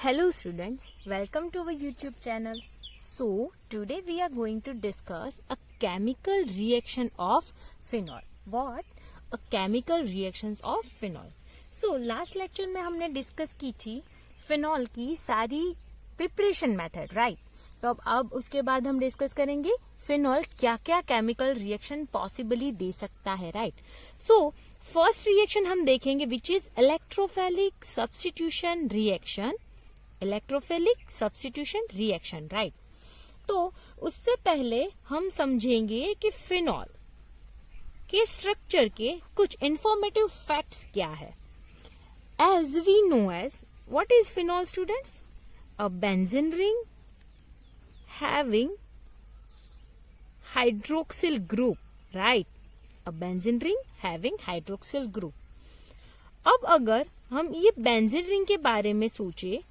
Hello students, welcome to our YouTube channel. So today we are going to discuss a chemical reaction of phenol. What? A chemical reactions of phenol. So last lecture में हमने discuss की थी phenol की सारी preparation method, right? तो अब उसके बाद हम डिस्कस करेंगे फिनॉल क्या क्या केमिकल रिएक्शन पॉसिबली दे सकता है, राइट? सो फर्स्ट रिएक्शन हम देखेंगे which is electrophilic substitution reaction. Electrophilic substitution reaction, right? तो उससे पहले हम समझेंगे कि फिनॉल के स्ट्रक्चर के कुछ इंफॉर्मेटिव फैक्ट्स क्या है. As we know as what is phenol students? A benzene ring having hydroxyl group, right? A benzene ring having hydroxyl group. अब अगर हम ये बेंजीन रिंग के बारे में सोचे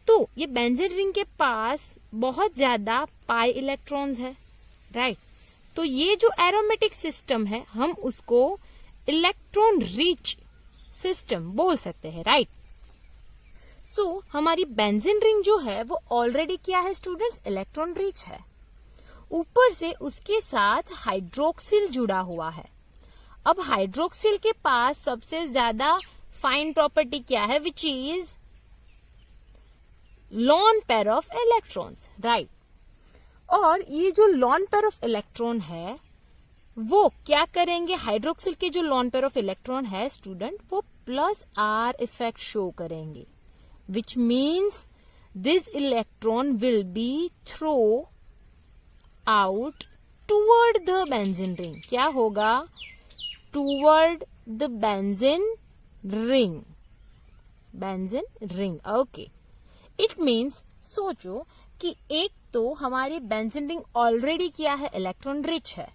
तो ये बेंजीन रिंग के पास बहुत ज्यादा पाई इलेक्ट्रॉन्स है, राइट? तो ये जो एरोमेटिक सिस्टम है हम उसको इलेक्ट्रॉन रिच सिस्टम बोल सकते हैं, राइट? सो हमारी बेंजीन रिंग जो है वो ऑलरेडी क्या है स्टूडेंट्स? इलेक्ट्रॉन रिच है. ऊपर से उसके साथ हाइड्रोक्सिल जुड़ा हुआ है. अब हाइड्रोक्सिल के पास सबसे ज्यादा फाइन प्रॉपर्टी क्या है? Which is lawn pair of electrons, right? और ये जो लॉन पेयर ऑफ इलेक्ट्रॉन है वो क्या करेंगे? हाइड्रोक्सिल के जो लॉन पेयर ऑफ इलेक्ट्रॉन है स्टूडेंट वो प्लस आर इफेक्ट शो करेंगे, which means this electron will be throw out toward the benzene ring. क्या होगा? Toward the benzene ring. Benzene ring, okay. It means सोचो कि एक तो हमारी बेंजीन रिंग ऑलरेडी क्या है? इलेक्ट्रॉन रिच है.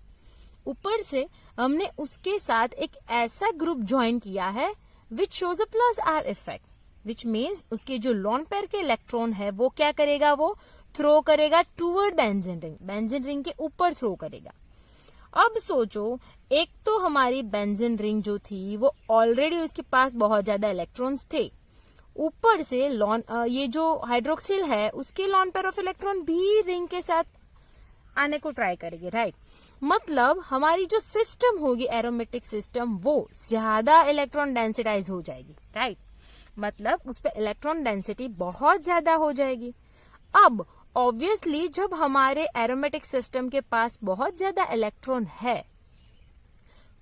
ऊपर से हमने उसके साथ एक ऐसा ग्रुप ज्वाइन किया है which shows a plus R effect, which means उसके जो लॉन पेयर के इलेक्ट्रॉन है वो क्या करेगा? वो थ्रो करेगा toward benzene ring. Benzene ring के ऊपर थ्रो करेगा. अब सोचो एक तो हमारी बेंजीन रिंग जो थी वो ऑलरेडी उसके पास बहुत ज्यादा इलेक्ट्रॉन्स थे. ऊपर से ये जो हाइड्रोक्सिल है उसके लॉन पेयर ऑफ इलेक्ट्रॉन भी रिंग के साथ आने को ट्राई करेंगे, राइट? मतलब हमारी जो सिस्टम होगी एरोमेटिक सिस्टम वो ज्यादा इलेक्ट्रॉन डेंसिटाइज हो जाएगी, राइट? मतलब उस पर इलेक्ट्रॉन डेंसिटी बहुत ज्यादा हो जाएगी. अब ऑब्वियसली जब हमारे एरोमेटिक सिस्टम के पास बहुत ज्यादा इलेक्ट्रॉन है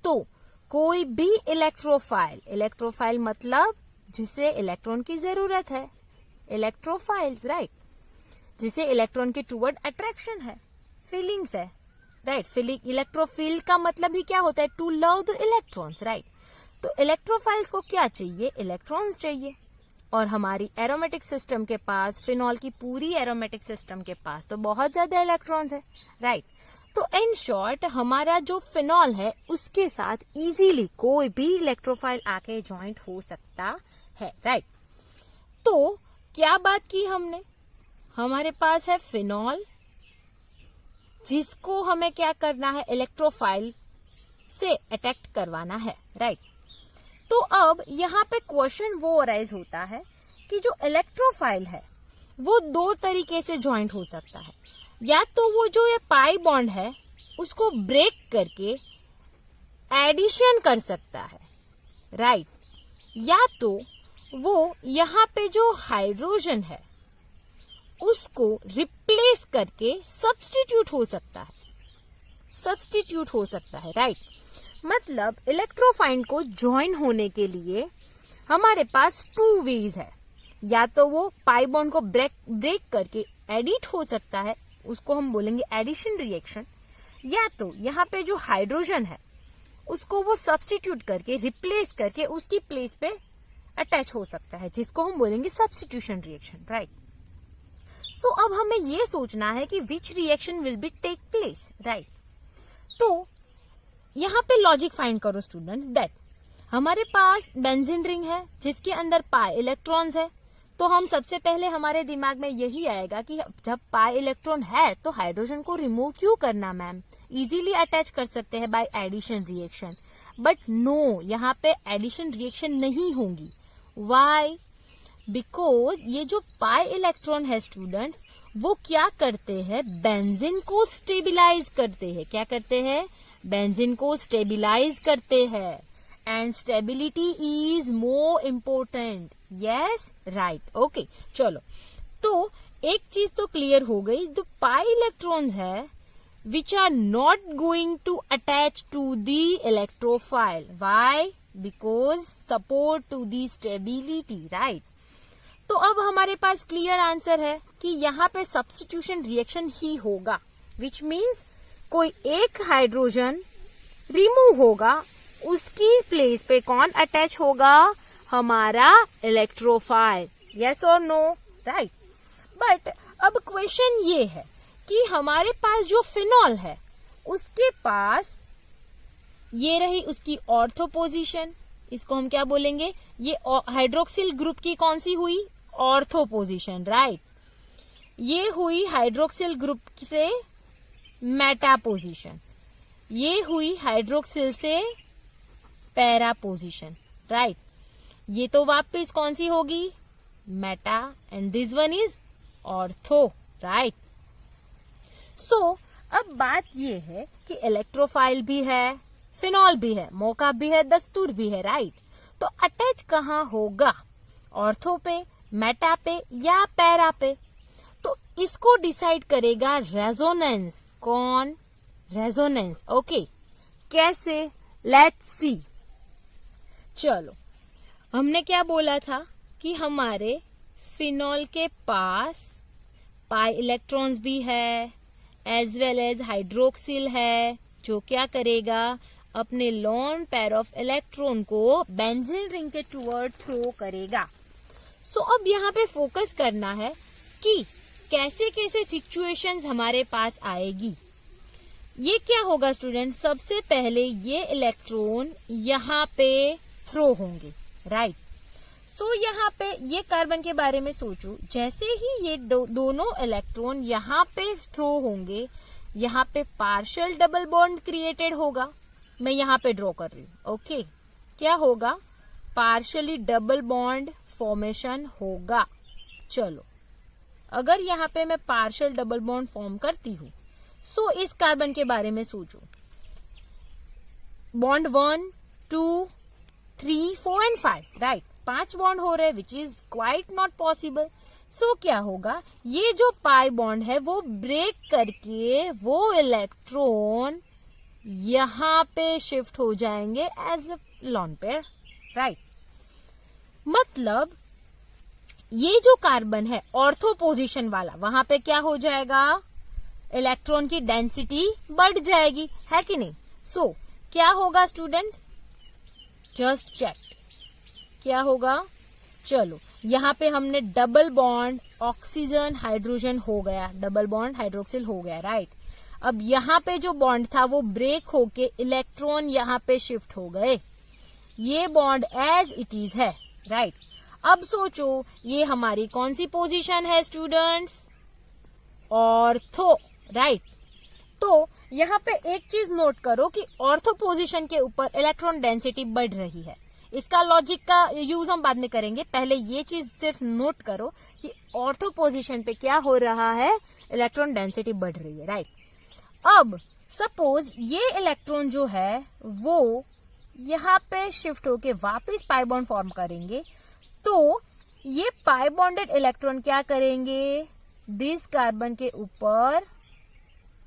तो कोई भी इलेक्ट्रोफाइल मतलब जिसे इलेक्ट्रॉन की जरूरत है, इलेक्ट्रोफाइल्स, राइट? जिसे इलेक्ट्रॉन के टूवर्ड अट्रैक्शन है, फीलिंग्स है, राइट? इलेक्ट्रोफिल का मतलब ही क्या होता है? To love the electrons, right? तो इलेक्ट्रोफाइल्स को क्या चाहिए? इलेक्ट्रॉन्स चाहिए. और हमारी एरोमेटिक सिस्टम के पास, फिनॉल की पूरी एरोमेटिक सिस्टम के पास तो बहुत ज्यादा इलेक्ट्रॉन्स है, राइट? तो इन शॉर्ट हमारा जो फिनॉल है उसके साथ इजीली कोई भी इलेक्ट्रोफाइल आके ज्वाइंट हो सकता है, राइट? तो क्या बात की हमने? हमारे पास है फिनॉल जिसको हमें क्या करना है? इलेक्ट्रोफाइल से अटैक करवाना है, राइट? तो अब यहाँ पे क्वेश्चन वो अराइज होता है कि जो इलेक्ट्रोफाइल है वो दो तरीके से ज्वाइंट हो सकता है. या तो वो जो ये पाई बॉन्ड है उसको ब्रेक करके एडिशन कर सकता है, राइट? या तो वो यहाँ पे जो हाइड्रोजन है उसको रिप्लेस करके सब्स्टिट्यूट हो सकता है, राइट? मतलब इलेक्ट्रोफाइल को ज्वाइन होने के लिए हमारे पास टू वेज है. या तो वो पाई बॉन्ड को ब्रेक करके एडिट हो सकता है, उसको हम बोलेंगे एडिशन रिएक्शन. या तो यहाँ पे जो हाइड्रोजन है उसको वो सब्स्टिट्यूट करके रिप्लेस करके उसकी प्लेस पे अटैच हो सकता है, जिसको हम बोलेंगे सब्स्टिट्यूशन रिएक्शन, राइट? सो अब हमें ये सोचना है कि which reaction will be take place, right? तो यहाँ पे लॉजिक फाइंड करो स्टूडेंट दैट हमारे पास बेंजीन रिंग है जिसके अंदर पाई इलेक्ट्रॉन्स है. तो हम सबसे पहले हमारे दिमाग में यही आएगा कि जब पाई इलेक्ट्रॉन है तो हाइड्रोजन को रिमूव क्यों करना मैम? इजीली अटैच कर सकते हैं by addition reaction. But no, यहाँ पे एडिशन रिएक्शन नहीं होंगी. वाई? बिकॉज ये जो पाई इलेक्ट्रॉन है स्टूडेंट्स, वो क्या करते हैं, बेंजीन को स्टेबिलाईज करते हैं। क्या करते हैं, बेंजीन को स्टेबिलाईज करते हैं। And stability is more important. Yes, right, okay. चलो, तो एक चीज तो क्लियर हो गई, जो पाई इलेक्ट्रॉन्स है which are not going to attach to the electrophile. Why? Because support to the stability, right? तो अब हमारे पास क्लियर आंसर है कि यहाँ पे सब्स्टिट्यूशन रिएक्शन ही होगा, विच मीन्स कोई एक हाइड्रोजन रिमूव होगा, उसकी प्लेस पे कौन अटैच होगा, हमारा इलेक्ट्रोफाइल। यस और नो, राइट। बट अब क्वेश्चन ये है कि हमारे पास जो फिनॉल है उसके पास ये रही उसकी ऑर्थो पोजीशन, इसको हम क्या बोलेंगे, ये हाइड्रोक्सिल ग्रुप की कौन सी हुई, ऑर्थो पोजीशन, राइट। ये हुई हाइड्रोक्सिल ग्रुप से मेटा पोजीशन, ये हुई हाइड्रोक्सिल से पैरा पोजीशन, राइट। ये तो वापस कौन सी होगी, meta, and this one is ortho, right. So अब बात ये है कि इलेक्ट्रोफाइल भी है, फिनॉल भी है, मौका भी है, दस्तूर भी है, राइट। तो अटैच कहाँ होगा, ऑर्थो पे, मेटा पे या पैरा पे? तो इसको डिसाइड करेगा रेजोनेंस। कौन, रेजोनेंस, ओके। कैसे, लेट्स सी। चलो, हमने क्या बोला था कि हमारे फिनॉल के पास पाई इलेक्ट्रॉन्स भी है एज वेल एज हाइड्रोक्सिल है, जो क्या करेगा, अपने लोन पेयर ऑफ इलेक्ट्रॉन को बेंजीन रिंग के टुवर्ड थ्रो करेगा। सो अब यहाँ पे फोकस करना है कि कैसे कैसे सिचुएशंस हमारे पास आएगी। ये क्या होगा स्टूडेंट, सबसे पहले ये इलेक्ट्रॉन यहाँ पे थ्रो होंगे, राइट। सो यहाँ पे ये कार्बन के बारे में सोचो, जैसे ही ये दोनों इलेक्ट्रॉन यहाँ पे थ्रो होंगे, यहाँ पे पार्शियल डबल बॉन्ड क्रिएटेड होगा। मैं यहाँ पे ड्रॉ कर रही हूँ, ओके। क्या होगा, पार्शियली डबल बॉन्ड फॉर्मेशन होगा। चलो, अगर यहाँ पे मैं पार्शियल डबल बॉन्ड फॉर्म करती हूँ, सो इस कार्बन के बारे में सोचो, बॉन्ड 1, 2, 3, 4 एंड 5, राइट। 5 बॉन्ड हो रहे, which is quite not possible. So क्या होगा, ये जो पाई बॉन्ड है वो ब्रेक करके वो इलेक्ट्रॉन यहाँ पे शिफ्ट हो जाएंगे as a lone pair, right. मतलब ये जो कार्बन है ऑर्थो पोजीशन वाला, वहां पे क्या हो जाएगा, इलेक्ट्रॉन की डेंसिटी बढ़ जाएगी, है कि नहीं। सो क्या होगा स्टूडेंट्स, जस्ट चेक क्या होगा। चलो, यहाँ पे हमने डबल बॉन्ड ऑक्सीजन हाइड्रोजन हो गया, डबल बॉन्ड हाइड्रोक्सिल हो गया, राइट। अब यहाँ पे जो बॉन्ड था वो ब्रेक होके इलेक्ट्रॉन यहाँ पे शिफ्ट हो गए, ये बॉन्ड एज इट इज है, राइट। अब सोचो, ये हमारी कौन सी पोजीशन है स्टूडेंट्स, ऑर्थो, राइट। तो यहाँ पे एक चीज नोट करो कि ऑर्थो पोजीशन के ऊपर इलेक्ट्रॉन डेंसिटी बढ़ रही है। इसका लॉजिक का यूज हम बाद में करेंगे, पहले ये चीज सिर्फ नोट करो कि ऑर्थो पोजीशन पे क्या हो रहा है, इलेक्ट्रॉन डेंसिटी बढ़ रही है, राइट। अब सपोज ये इलेक्ट्रॉन जो है वो यहाँ पे शिफ्ट होके वापस पाई बॉन्ड फॉर्म करेंगे, तो ये पाई बॉन्डेड इलेक्ट्रॉन क्या करेंगे, दिस कार्बन के ऊपर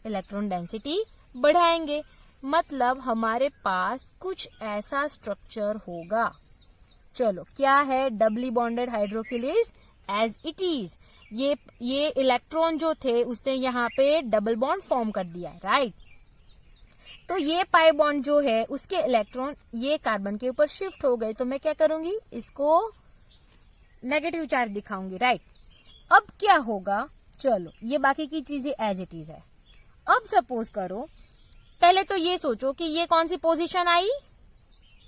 इलेक्ट्रॉन डेंसिटी बढ़ाएंगे। मतलब हमारे पास कुछ ऐसा स्ट्रक्चर होगा। चलो, क्या है, doubly bonded hydroxyl is as it is. ये इलेक्ट्रॉन जो थे उसने यहाँ पे डबल बॉन्ड फॉर्म कर दिया, राइट। तो ये पाई बॉन्ड जो है उसके इलेक्ट्रॉन ये कार्बन के ऊपर शिफ्ट हो गए, तो मैं क्या करूंगी, इसको नेगेटिव चार्ज दिखाऊंगी, राइट। अब क्या होगा, चलो ये बाकी की चीजें एज इट इज है। अब सपोज करो, पहले तो ये सोचो कि ये कौन सी पोजीशन आई,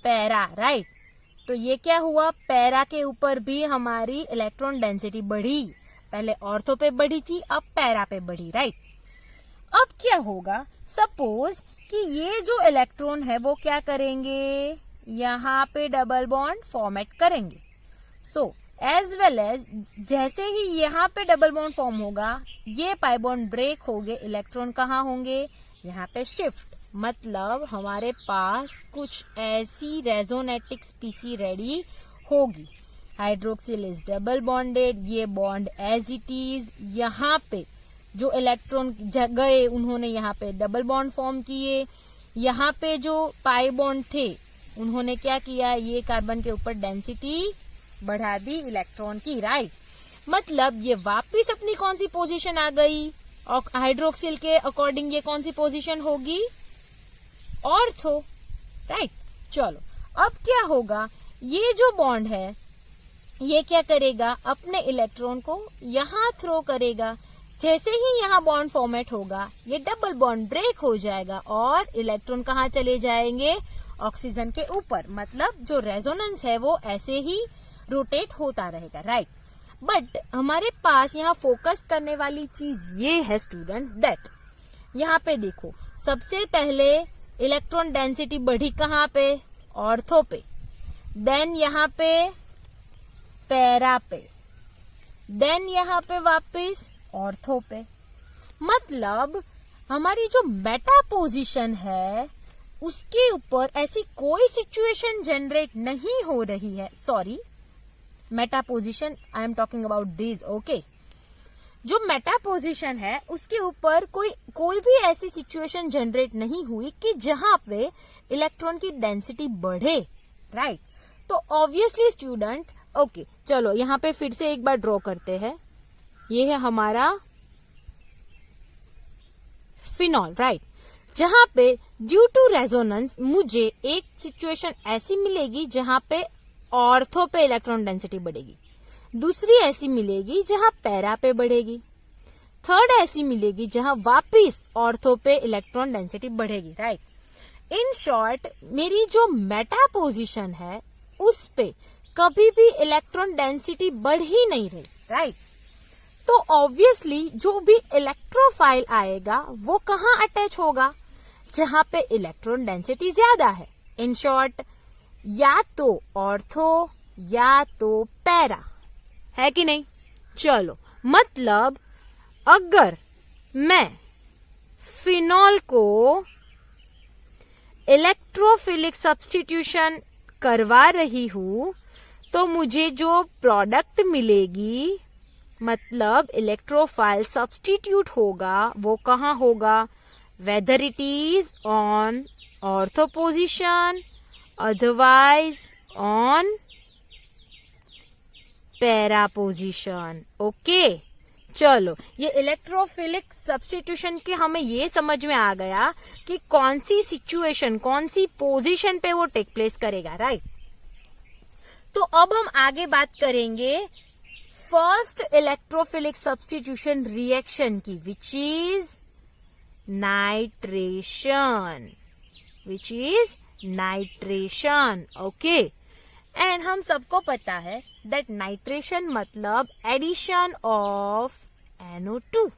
पैरा, राइट। तो ये क्या हुआ, पैरा के ऊपर भी हमारी इलेक्ट्रॉन डेंसिटी बढ़ी, पहले ऑर्थो पे बढ़ी थी, अब पैरा पे बढ़ी, राइट। अब क्या होगा, सपोज कि ये जो इलेक्ट्रॉन है वो क्या करेंगे, यहाँ पे डबल बॉन्ड फॉर्मेट करेंगे। सो एज वेल एज जैसे ही यहाँ पे डबल बॉन्ड फॉर्म होगा, ये पाई बॉन्ड ब्रेक हो गए, इलेक्ट्रॉन कहाँ होंगे, यहाँ पे शिफ्ट। मतलब हमारे पास कुछ ऐसी रेजोनेटिक स्पीसी रेडी होगी। हाइड्रोक्सिल इज डबल बॉन्डेड, ये बॉन्ड एज इट इज, यहाँ पे जो इलेक्ट्रॉन गए उन्होंने यहाँ पे डबल बॉन्ड फॉर्म किए, यहाँ पे जो पाई बॉन्ड थे उन्होंने क्या किया, ये कार्बन के ऊपर डेंसिटी बढ़ा दी इलेक्ट्रॉन की, राइट। मतलब ये वापस अपनी कौन सी पोजीशन आ गई, हाइड्रोक्सिल के अकॉर्डिंग ये कौन सी पोजीशन होगी, ऑर्थो, राइट। चलो अब क्या होगा, ये जो बॉन्ड है ये क्या करेगा, अपने इलेक्ट्रॉन को यहाँ थ्रो करेगा। जैसे ही यहाँ बॉन्ड फॉर्मेट होगा, ये डबल बॉन्ड ब्रेक हो जाएगा और इलेक्ट्रॉन कहाँ चले जाएंगे, ऑक्सीजन के ऊपर। मतलब जो रेजोनेंस है वो ऐसे ही रोटेट होता रहेगा, राइट। बट हमारे पास यहाँ फोकस करने वाली चीज ये है स्टूडेंट्स, दैट यहाँ पे देखो, सबसे पहले इलेक्ट्रॉन डेंसिटी बढ़ी कहाँ पे, ऑर्थो पे, देन यहाँ पे पैरा पे, देन यहाँ पे वापस ऑर्थो पे। मतलब हमारी जो मेटा पोजीशन है उसके ऊपर ऐसी कोई सिचुएशन जनरेट नहीं हो रही है। Sorry, Meta position I am talking about this, okay. जो मेटा पोजीशन है उसके ऊपर कोई भी ऐसी सिचुएशन जनरेट नहीं हुई कि जहां पे इलेक्ट्रॉन की डेंसिटी बढ़े, राइट। तो ऑब्वियसली स्टूडेंट, ओके चलो यहाँ पे फिर से एक बार ड्रॉ करते हैं। ये है हमारा फिनॉल, राइट। जहां पे ड्यू टू रेजोनेंस मुझे एक सिचुएशन ऐसी मिलेगी जहां पे ऑर्थो पे इलेक्ट्रॉन डेंसिटी बढ़ेगी, दूसरी ऐसी मिलेगी जहां पैरा पे बढ़ेगी, थर्ड ऐसी मिलेगी जहां वापिस ऑर्थो पे इलेक्ट्रॉन डेंसिटी बढ़ेगी, राइट। इन शॉर्ट मेरी जो मेटा पोजीशन है उस पे कभी भी इलेक्ट्रॉन डेंसिटी बढ़ ही नहीं रही, राइट। तो ऑब्वियसली जो भी इलेक्ट्रोफाइल आएगा वो कहाँ अटैच होगा, जहां पे इलेक्ट्रॉन डेंसिटी ज्यादा है। इन शॉर्ट या तो ऑर्थो या तो पैरा, है कि नहीं। चलो मतलब अगर मैं फिनॉल को इलेक्ट्रोफिलिक सब्स्टिट्यूशन करवा रही हूं तो मुझे जो प्रोडक्ट मिलेगी, मतलब इलेक्ट्रोफाइल सब्स्टिट्यूट होगा, वो कहाँ होगा, whether it is on ortho position otherwise on para position, okay. चलो ये इलेक्ट्रोफिलिक सब्स्टिट्यूशन के हमें ये समझ में आ गया कि कौन सी सिचुएशन, कौन सी पोजीशन पे वो टेक प्लेस करेगा, राइट। तो अब हम आगे बात करेंगे फर्स्ट इलेक्ट्रोफिलिक सब्स्टिट्यूशन रिएक्शन की, which is nitration, which is nitration, okay. And हम सबको पता है दैट नाइट्रेशन मतलब addition of NO2,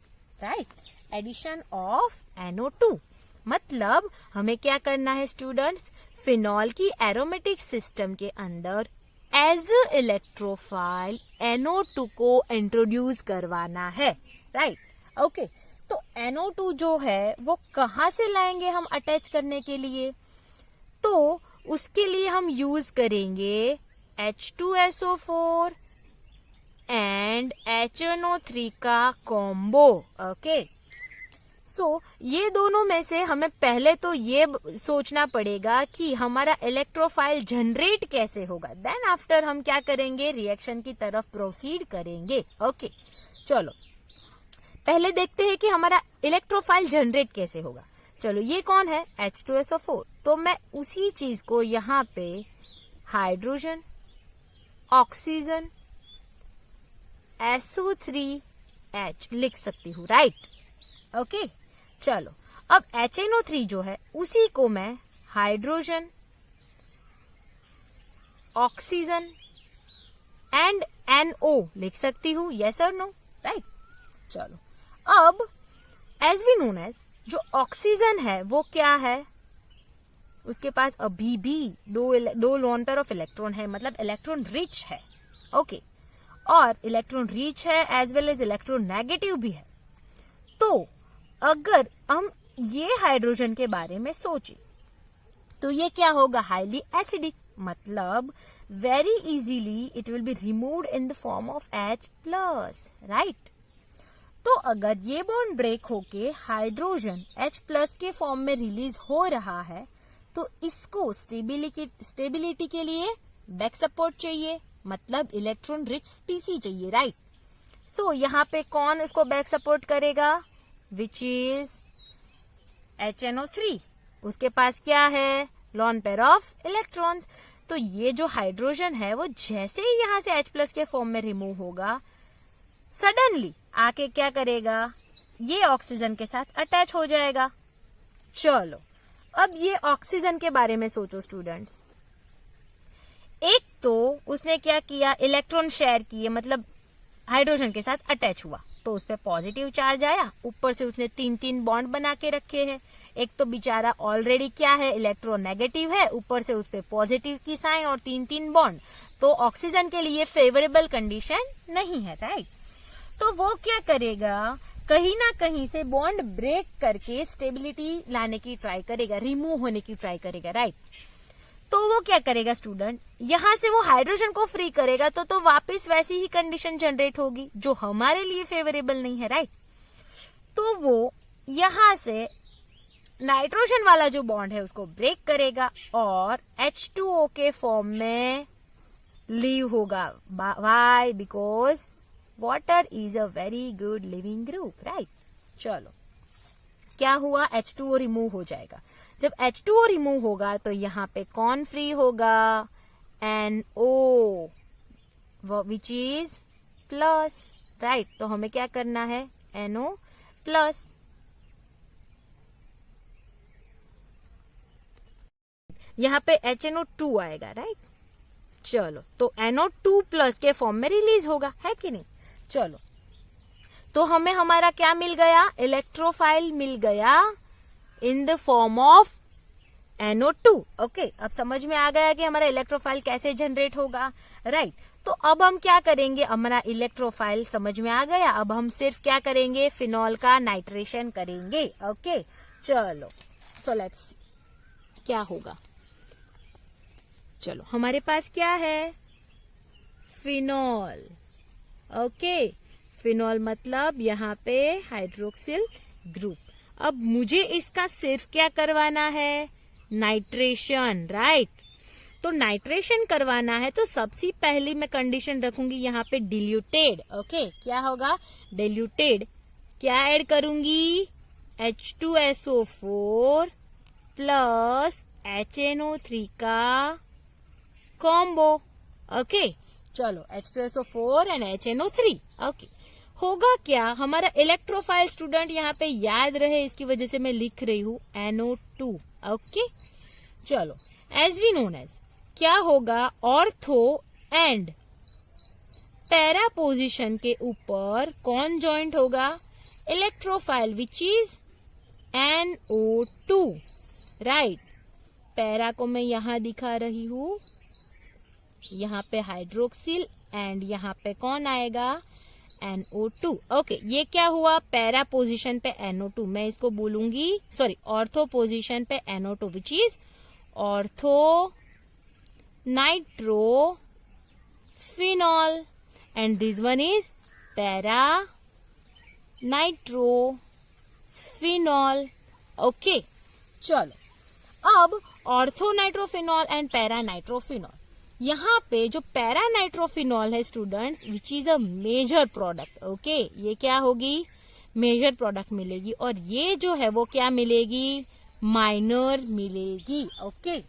right, addition of NO2। मतलब हमें क्या करना है स्टूडेंट्स, फिनॉल की एरोमेटिक सिस्टम के अंदर एज इलेक्ट्रोफाइल NO2 को इंट्रोड्यूस करवाना है, राइट, ओके। तो NO2 जो है वो कहाँ से लाएंगे हम अटैच करने के लिए, तो उसके लिए हम यूज करेंगे H2SO4 एंड HNO3 का कॉम्बो, ओके। सो ये दोनों में से हमें पहले तो ये सोचना पड़ेगा कि हमारा इलेक्ट्रोफाइल जनरेट कैसे होगा, देन आफ्टर हम क्या करेंगे, रिएक्शन की तरफ प्रोसीड करेंगे, ओके। चलो पहले देखते हैं कि हमारा इलेक्ट्रोफाइल जनरेट कैसे होगा। चलो ये कौन है, H2SO4, तो मैं उसी चीज को यहाँ पे हाइड्रोजन, ऑक्सीजन, SO3H लिख सकती हूँ, राइट, ओके। चलो अब HNO3 जो है उसी को मैं हाइड्रोजन, ऑक्सीजन एंड NO लिख सकती हूँ, यस और नो, राइट। चलो अब एज वी नोन एज जो ऑक्सीजन है वो क्या है, उसके पास अभी भी दो लोन पेयर ऑफ इलेक्ट्रॉन है, मतलब इलेक्ट्रॉन रिच है, ओके। और इलेक्ट्रॉन रिच है as well as electron negative भी है। तो अगर हम ये हाइड्रोजन के बारे में सोचें तो ये क्या होगा, हाईली एसिडिक, मतलब very easily it will be removed in the form of H+, right. तो अगर ये बॉन्ड ब्रेक होके हाइड्रोजन H+ के फॉर्म में रिलीज हो रहा है तो इसको स्टेबिलिटी के लिए बैक सपोर्ट चाहिए, मतलब इलेक्ट्रॉन रिच स्पीसी चाहिए, राइट। सो यहाँ पे कौन इसको बैक सपोर्ट करेगा, विच इज HNO3। उसके पास क्या है, लॉन पेयर ऑफ इलेक्ट्रॉन्स। तो ये जो हाइड्रोजन है वो जैसे ही यहाँ से H+ के फॉर्म में रिमूव होगा, सडनली आके क्या करेगा, ये ऑक्सीजन के साथ अटैच हो जाएगा। चलो अब ये ऑक्सीजन के बारे में सोचो स्टूडेंट्स। एक तो उसने क्या किया, इलेक्ट्रॉन शेयर किए, मतलब हाइड्रोजन के साथ अटैच हुआ, तो उस पर पॉजिटिव चार्ज आया, ऊपर से उसने 3 बॉन्ड बना के रखे हैं। एक तो बेचारा ऑलरेडी क्या है, इलेक्ट्रोनेगेटिव है, ऊपर से उस पर पॉजिटिव की साइन और 3 बॉन्ड, तो ऑक्सीजन के लिए फेवरेबल कंडीशन नहीं है, राइट। तो वो क्या करेगा, कहीं ना कहीं से बॉन्ड ब्रेक करके स्टेबिलिटी लाने की ट्राई करेगा, रिमूव होने की ट्राई करेगा, राइट। तो वो क्या करेगा स्टूडेंट, यहां से वो हाइड्रोजन को फ्री करेगा तो वापस वैसी ही कंडीशन जनरेट होगी जो हमारे लिए फेवरेबल नहीं है, राइट। तो वो यहां से नाइट्रोजन वाला जो बॉन्ड है उसको ब्रेक करेगा और H2O के फॉर्म में लीव होगा। Why, because water is a very good living group, right. चलो क्या हुआ, H2O रिमूव हो जाएगा। जब H2O रिमूव होगा तो यहाँ पे कौन फ्री होगा, NO, which is plus, right. तो हमें क्या करना है, NO+। यहाँ पे HNO2 आएगा, राइट। चलो तो NO2+ के फॉर्म में रिलीज होगा, है कि नहीं। चलो तो हमें हमारा क्या मिल गया, इलेक्ट्रोफाइल मिल गया in the form of NO2। Okay, अब समझ में आ गया कि हमारा इलेक्ट्रोफाइल कैसे जनरेट होगा, राइट। तो अब हम क्या करेंगे, हमारा इलेक्ट्रोफाइल समझ में आ गया, अब हम सिर्फ क्या करेंगे, फिनॉल का नाइट्रेशन करेंगे। ओके चलो, सो लेट्स सी क्या होगा। चलो हमारे पास क्या है, फिनॉल। ओके, फिनॉल मतलब यहाँ पे हाइड्रोक्सिल ग्रुप। अब मुझे इसका सिर्फ क्या करवाना है, नाइट्रेशन, राइट। तो नाइट्रेशन करवाना है तो सबसे पहली मैं कंडीशन रखूंगी यहाँ पे डिल्यूटेड। ओके, क्या होगा, डिल्यूटेड। क्या ऐड करूंगी, H2SO4 प्लस HNO3 का कॉम्बो। ओके चलो, H2SO4 एंड HNO3। ओके, होगा क्या, हमारा इलेक्ट्रोफाइल स्टूडेंट यहाँ पे याद रहे इसकी वजह से मैं लिख रही हूँ NO2। ओके चलो, एज वी नोन एज क्या होगा, ऑर्थो एंड पैरा पोजिशन के ऊपर कौन जॉइंट होगा, electrophile which is NO2, right. Para को मैं यहाँ दिखा रही हूँ, यहाँ पे हाइड्रोक्सिल एंड यहाँ पे कौन आएगा, NO2। ओके, ये क्या हुआ, पैरा पोजीशन पे NO2, मैं इसको बोलूंगी, सॉरी, ऑर्थो पोजीशन पे NO2 which is ortho nitro phenol and this one is para nitro phenol. Okay चलो, अब ortho nitrophenol and para nitrophenol, यहाँ पे जो पैरा नाइट्रोफिनॉल है students which is a major product. Okay, ये क्या होगी, मेजर प्रोडक्ट मिलेगी, और ये जो है वो क्या मिलेगी, माइनर मिलेगी। ओके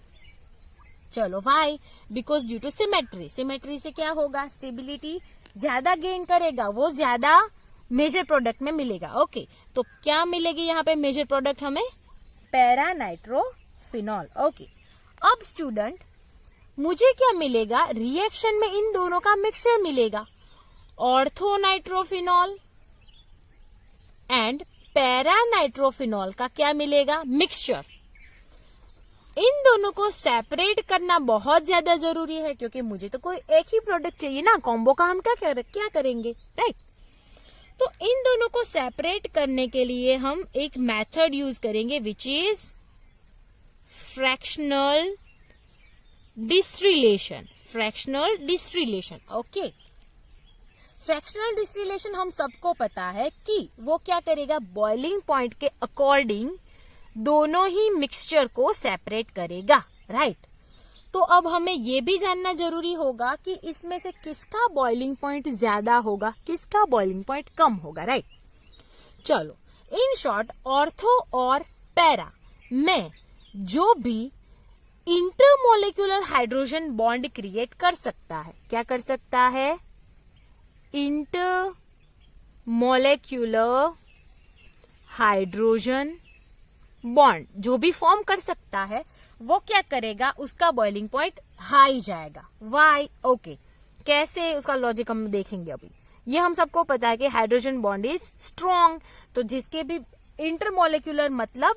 चलो, why, because due to symmetry. Symmetry से क्या होगा, स्टेबिलिटी ज्यादा गेन करेगा, वो ज्यादा मेजर प्रोडक्ट में मिलेगा। ओके, तो क्या मिलेगी यहाँ पे मेजर प्रोडक्ट हमें, पैरा नाइट्रोफिनॉल। ओके, अब स्टूडेंट मुझे क्या मिलेगा, रिएक्शन में इन दोनों का मिक्सचर मिलेगा, ortho nitrophenol and para nitrophenol का क्या मिलेगा, मिक्सचर। इन दोनों को सेपरेट करना बहुत ज्यादा जरूरी है, क्योंकि मुझे तो कोई एक ही प्रोडक्ट चाहिए ना, कॉम्बो का हम क्या करेंगे, राइट। तो इन दोनों को सेपरेट करने के लिए हम एक मेथड यूज करेंगे which is fractional distillation. Fractional distillation, okay. Fractional distillation हम सबको पता है कि वो क्या करेगा, बॉइलिंग पॉइंट के अकॉर्डिंग दोनों ही मिक्सचर को सेपरेट करेगा, राइट। तो अब हमें ये भी जानना जरूरी होगा कि इसमें से किसका बॉइलिंग पॉइंट ज्यादा होगा, किसका बॉइलिंग पॉइंट कम होगा, राइट। चलो, इन शॉर्ट ऑर्थो और पैरा में जो भी इंटरमोलिकुलर हाइड्रोजन बॉन्ड क्रिएट कर सकता है, क्या कर सकता है, इंटरमोलिकुलर हाइड्रोजन बॉन्ड जो भी फॉर्म कर सकता है वो क्या करेगा, उसका बॉइलिंग पॉइंट हाई जाएगा। Why, okay. कैसे, उसका लॉजिक हम देखेंगे अभी। ये हम सबको पता है कि हाइड्रोजन बॉन्ड इज स्ट्रॉन्ग, तो जिसके भी इंटरमोलिकुलर मतलब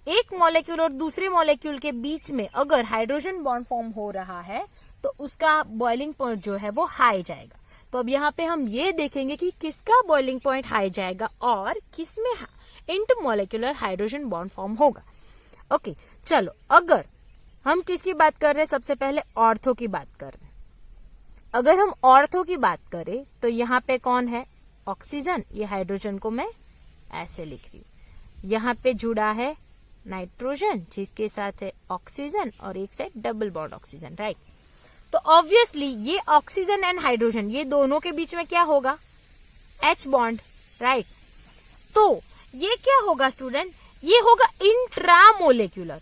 एक मॉलिक्यूल और दूसरे मॉलिक्यूल के बीच में अगर हाइड्रोजन बॉन्ड फॉर्म हो रहा है तो उसका बॉइलिंग पॉइंट जो है वो हाई जाएगा। तो अब यहाँ पे हम ये देखेंगे कि किसका बॉइलिंग पॉइंट हाई जाएगा और किसमें इंटरमोलिकुलर हाइड्रोजन बॉन्ड फॉर्म होगा। ओके, चलो, अगर हम किसकी बात कर रहे हैं, सबसे पहले ऑर्थो की बात कर रहे हैं। अगर हम ऑर्थो की बात करें तो यहाँ पे कौन है, ऑक्सीजन। ये हाइड्रोजन को मैं ऐसे लिख रही हूँ। यहाँ पे जुड़ा है नाइट्रोजन जिसके साथ है ऑक्सीजन और एक side double bond oxygen, right. तो ऑब्वियसली ये ऑक्सीजन एंड हाइड्रोजन ये दोनों के बीच में क्या होगा, H बॉन्ड, राइट। तो ये क्या होगा स्टूडेंट, ये होगा इंट्रामोलेक्युलर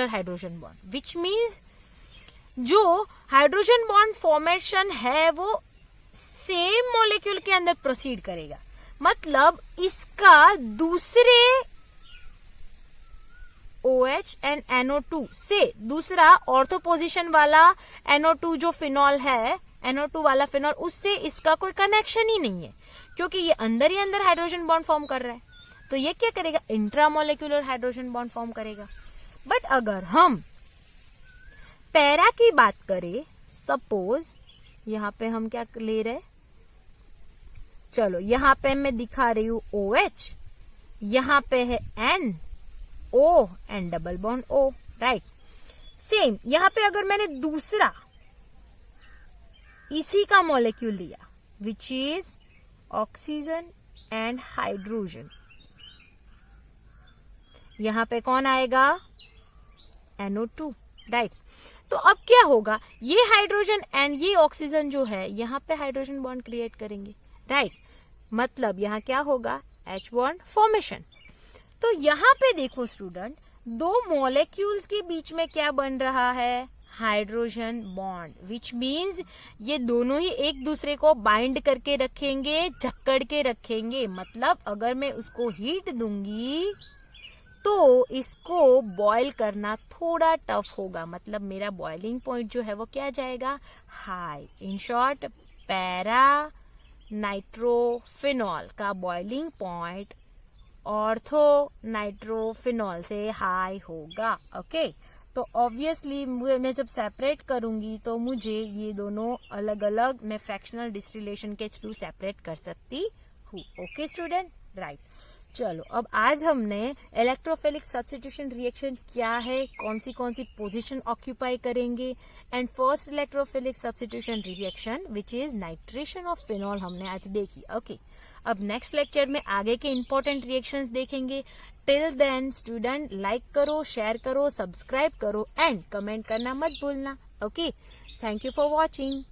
हाइड्रोजन बॉन्ड, विच मीन्स जो हाइड्रोजन बॉन्ड फॉर्मेशन है वो सेम मॉलिक्यूल के अंदर प्रोसीड करेगा। मतलब इसका दूसरे OH एंड NO2 से दूसरा ऑर्थो पोजीशन वाला NO2 जो फिनॉल है, NO2 वाला फिनॉल, उससे इसका कोई कनेक्शन ही नहीं है, क्योंकि ये अंदर ही अंदर हाइड्रोजन बॉन्ड फॉर्म कर रहा है। तो ये क्या करेगा, इंट्रामोलिकुलर हाइड्रोजन बॉन्ड फॉर्म करेगा। बट अगर हम पैरा की बात करें, सपोज यहाँ पे हम क्या ले रहे, चलो यहाँ पे मैं दिखा रही हूं OH, यहाँ पे है N, O and double bond O, right. Same यहाँ पे अगर मैंने दूसरा इसी का मॉलिक्यूल लिया which is oxygen and hydrogen, यहाँ पे कौन आएगा, NO2, राइट। तो अब क्या होगा, ये हाइड्रोजन एंड ये ऑक्सीजन जो है यहाँ पे हाइड्रोजन बॉन्ड क्रिएट करेंगे, राइट। मतलब यहाँ क्या होगा, H बॉन्ड फॉर्मेशन। तो यहाँ पे देखो स्टूडेंट, दो मॉलिक्यूल्स के बीच में क्या बन रहा है, हाइड्रोजन बॉन्ड, विच मीन्स ये दोनों ही एक दूसरे को बाइंड करके रखेंगे, जकड़ के रखेंगे। मतलब अगर मैं उसको हीट दूंगी तो इसको बॉईल करना थोड़ा टफ होगा, मतलब मेरा बॉइलिंग पॉइंट जो है वो क्या जाएगा, high. In short, para nitrophenol का बॉइलिंग पॉइंट ऑर्थो नाइट्रोफिनॉल से हाई होगा, ओके। तो ऑब्वियसली मैं जब सेपरेट करूंगी तो मुझे ये दोनों अलग अलग मैं फ्रैक्शनल डिस्टिलेशन के थ्रू सेपरेट कर सकती हूँ, ओके स्टूडेंट, राइट। चलो, अब आज हमने इलेक्ट्रोफिलिक सब्स्टिट्यूशन रिएक्शन क्या है, कौन सी पोजीशन ऑक्यूपाई करेंगे, and first electrophilic substitution reaction which is nitration of phenol हमने आज देखी, ओके। अब नेक्स्ट लेक्चर में आगे के इंपॉर्टेंट रिएक्शंस देखेंगे। टिल देन स्टूडेंट, लाइक करो, शेयर करो, सब्सक्राइब करो एंड कमेंट करना मत भूलना, okay. Thank you for watching.